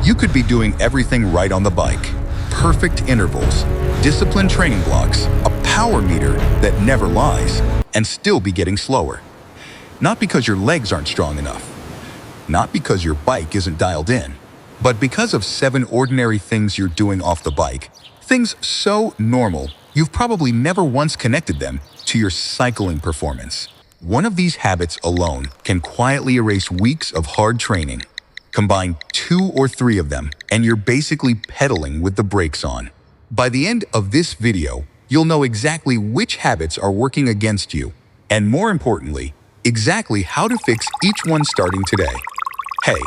You could be doing everything right on the bike. Perfect intervals, disciplined training blocks, a power meter that never lies, and still be getting slower. Not because your legs aren't strong enough, not because your bike isn't dialed in, but because of 7 ordinary things you're doing off the bike. Things so normal, you've probably never once connected them to your cycling performance. One of these habits alone can quietly erase weeks of hard training. Combine 2 or 3 of them, and you're basically pedaling with the brakes on. By the end of this video, you'll know exactly which habits are working against you, and more importantly, exactly how to fix each one starting today. Hey,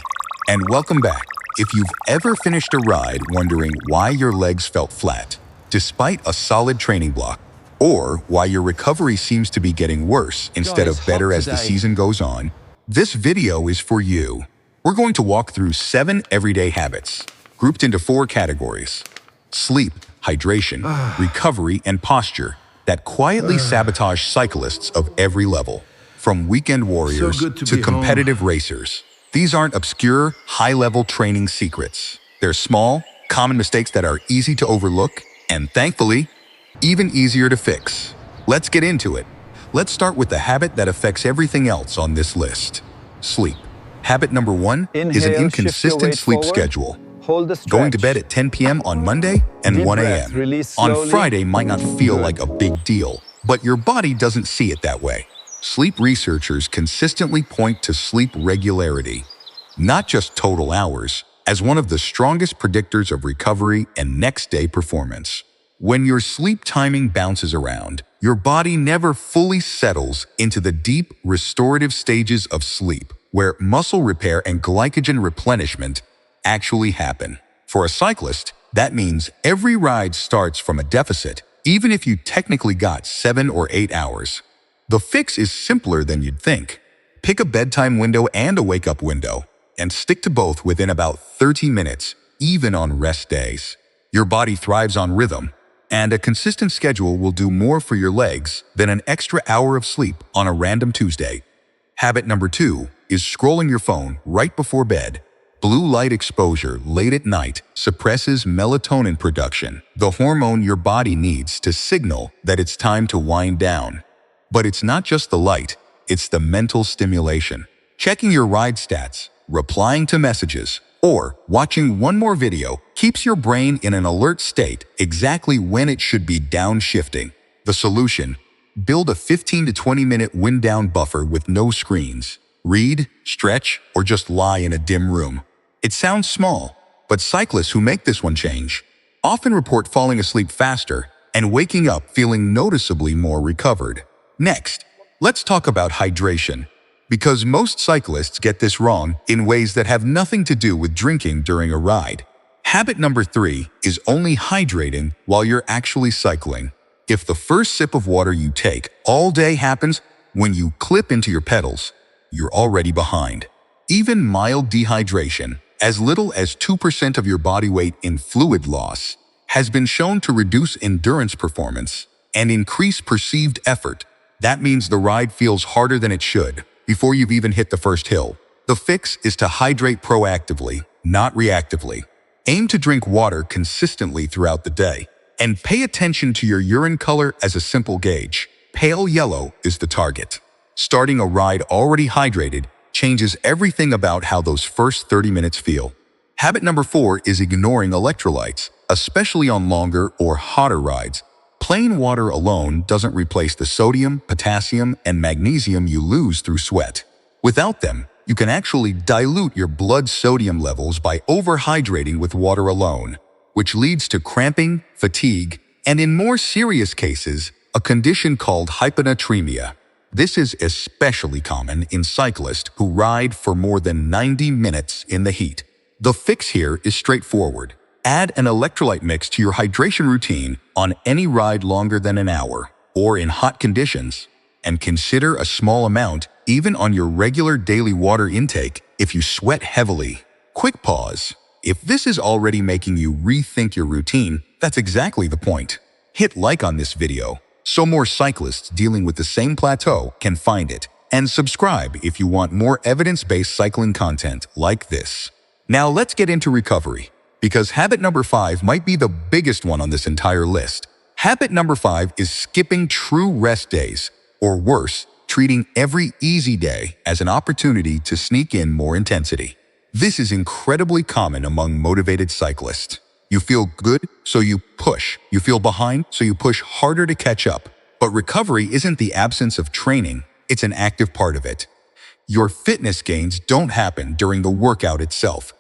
and welcome back. If you've ever finished a ride wondering why your legs felt flat, despite a solid training block, or why your recovery seems to be getting worse instead of better as the season goes on, this video is for you. We're going to walk through 7 everyday habits, grouped into 4 categories: sleep, hydration, recovery, and posture, that quietly sabotage cyclists of every level, from weekend warriors to competitive racers. These aren't obscure, high-level training secrets. They're small, common mistakes that are easy to overlook, and thankfully, even easier to fix. Let's get into it. Let's start with the habit that affects everything else on this list: sleep. Habit number 1 is an inconsistent sleep schedule. Going to bed at 10 p.m. on Monday and 1 a.m. on Friday might not feel like a big deal, but your body doesn't see it that way. Sleep researchers consistently point to sleep regularity, not just total hours, as one of the strongest predictors of recovery and next-day performance. When your sleep timing bounces around, your body never fully settles into the deep, restorative stages of sleep, where muscle repair and glycogen replenishment actually happen. For a cyclist, that means every ride starts from a deficit, even if you technically got 7 or 8 hours. The fix is simpler than you'd think. Pick a bedtime window and a wake-up window, and stick to both within about 30 minutes, even on rest days. Your body thrives on rhythm, and a consistent schedule will do more for your legs than an extra hour of sleep on a random Tuesday. Habit number 2 is scrolling your phone right before bed. Blue light exposure late at night suppresses melatonin production, the hormone your body needs to signal that it's time to wind down. But it's not just the light, it's the mental stimulation. Checking your ride stats, replying to messages, or watching one more video keeps your brain in an alert state exactly when it should be downshifting. The solution: build a 15 to 20 minute wind down buffer with no screens. Read, stretch, or just lie in a dim room. It sounds small, but cyclists who make this one change often report falling asleep faster and waking up feeling noticeably more recovered. Next, let's talk about hydration, because most cyclists get this wrong in ways that have nothing to do with drinking during a ride. Habit number 3 is only hydrating while you're actually cycling. If the first sip of water you take all day happens when you clip into your pedals, you're already behind. Even mild dehydration, as little as 2% of your body weight in fluid loss, has been shown to reduce endurance performance and increase perceived effort. That means the ride feels harder than it should before you've even hit the first hill. The fix is to hydrate proactively, not reactively. Aim to drink water consistently throughout the day, and pay attention to your urine color as a simple gauge. Pale yellow is the target. Starting a ride already hydrated changes everything about how those first 30 minutes feel. Habit number 4 is ignoring electrolytes, especially on longer or hotter rides. Plain water alone doesn't replace the sodium, potassium, and magnesium you lose through sweat. Without them, you can actually dilute your blood sodium levels by overhydrating with water alone, which leads to cramping, fatigue, and in more serious cases, a condition called hyponatremia. This is especially common in cyclists who ride for more than 90 minutes in the heat. The fix here is straightforward. Add an electrolyte mix to your hydration routine on any ride longer than an hour, or in hot conditions, and consider a small amount even on your regular daily water intake if you sweat heavily. Quick pause. If this is already making you rethink your routine, that's exactly the point. Hit like on this video so more cyclists dealing with the same plateau can find it, and subscribe if you want more evidence-based cycling content like this. Now let's get into recovery, because habit number 5 might be the biggest one on this entire list. Habit number 5 is skipping true rest days, or worse, treating every easy day as an opportunity to sneak in more intensity. This is incredibly common among motivated cyclists. You feel good, so you push. You feel behind, so you push harder to catch up. But recovery isn't the absence of training, it's an active part of it. Your fitness gains don't happen during the workout itself.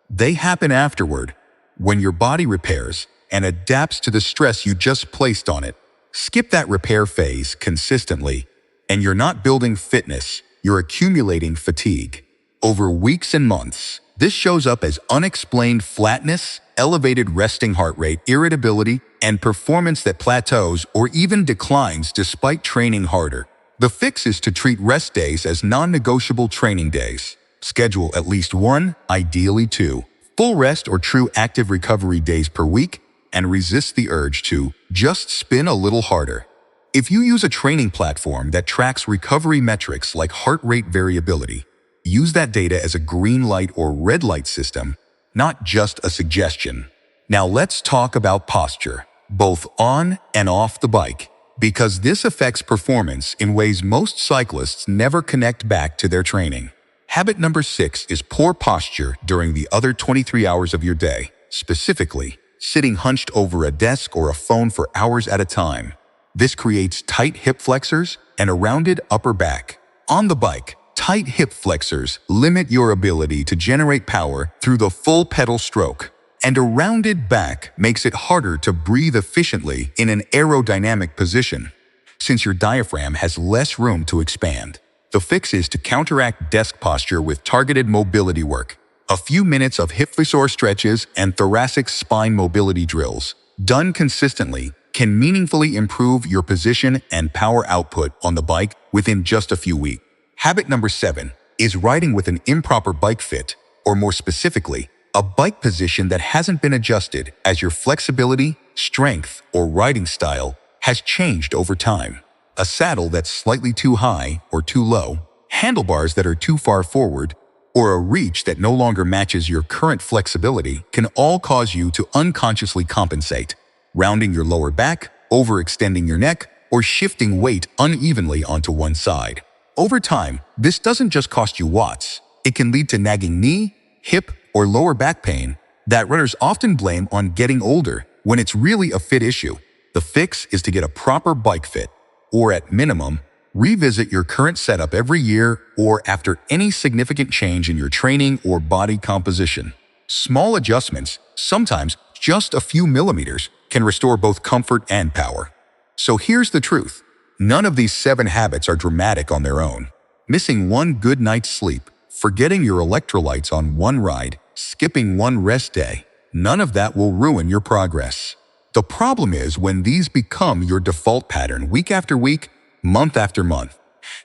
They happen afterward, when your body repairs and adapts to the stress you just placed on it. Skip that repair phase consistently, and you're not building fitness, you're accumulating fatigue. Over weeks and months, this shows up as unexplained flatness, elevated resting heart rate, irritability, and performance that plateaus or even declines despite training harder. The fix is to treat rest days as non-negotiable training days. Schedule at least 1, ideally 2, full rest or true active recovery days per week, and resist the urge to just spin a little harder. If you use a training platform that tracks recovery metrics like heart rate variability, use that data as a green light or red light system, not just a suggestion. Now let's talk about posture, both on and off the bike, because this affects performance in ways most cyclists never connect back to their training. Habit number 6 is poor posture during the other 23 hours of your day, specifically sitting hunched over a desk or a phone for hours at a time. This creates tight hip flexors and a rounded upper back. On the bike, tight hip flexors limit your ability to generate power through the full pedal stroke, and a rounded back makes it harder to breathe efficiently in an aerodynamic position, since your diaphragm has less room to expand. The fix is to counteract desk posture with targeted mobility work. A few minutes of hip flexor stretches and thoracic spine mobility drills, done consistently, can meaningfully improve your position and power output on the bike within just a few weeks. Habit number 7 is riding with an improper bike fit, or more specifically, a bike position that hasn't been adjusted as your flexibility, strength, or riding style has changed over time. A saddle that's slightly too high or too low, handlebars that are too far forward, or a reach that no longer matches your current flexibility can all cause you to unconsciously compensate, rounding your lower back, overextending your neck, or shifting weight unevenly onto one side. Over time, this doesn't just cost you watts. It can lead to nagging knee, hip, or lower back pain that runners often blame on getting older when it's really a fit issue. The fix is to get a proper bike fit, or at minimum, revisit your current setup every year or after any significant change in your training or body composition. Small adjustments, sometimes just a few millimeters, can restore both comfort and power. So here's the truth. None of these 7 habits are dramatic on their own. Missing one good night's sleep, forgetting your electrolytes on one ride, skipping one rest day, none of that will ruin your progress. The problem is when these become your default pattern week after week, month after month.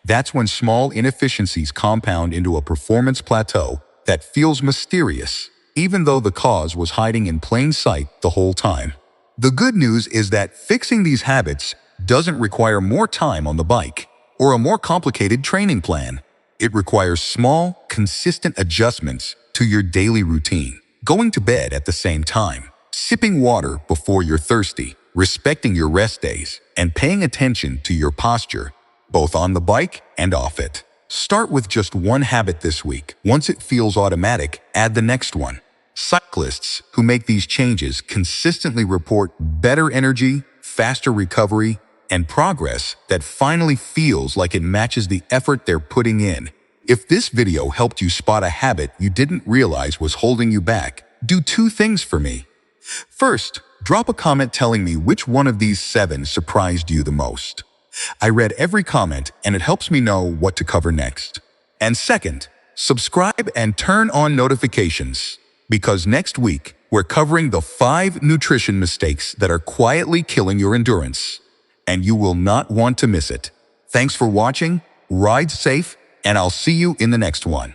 That's when small inefficiencies compound into a performance plateau that feels mysterious, even though the cause was hiding in plain sight the whole time. The good news is that fixing these habits doesn't require more time on the bike or a more complicated training plan. It requires small, consistent adjustments to your daily routine. Going to bed at the same time, sipping water before you're thirsty, respecting your rest days, and paying attention to your posture, both on the bike and off it. Start with just one habit this week. Once it feels automatic, add the next one. Cyclists who make these changes consistently report better energy, faster recovery, and progress that finally feels like it matches the effort they're putting in. If this video helped you spot a habit you didn't realize was holding you back, do 2 things for me. First, drop a comment telling me which one of these 7 surprised you the most. I read every comment and it helps me know what to cover next. And second, subscribe and turn on notifications, because next week we're covering the 5 nutrition mistakes that are quietly killing your endurance, and you will not want to miss it. Thanks for watching, ride safe, and I'll see you in the next one.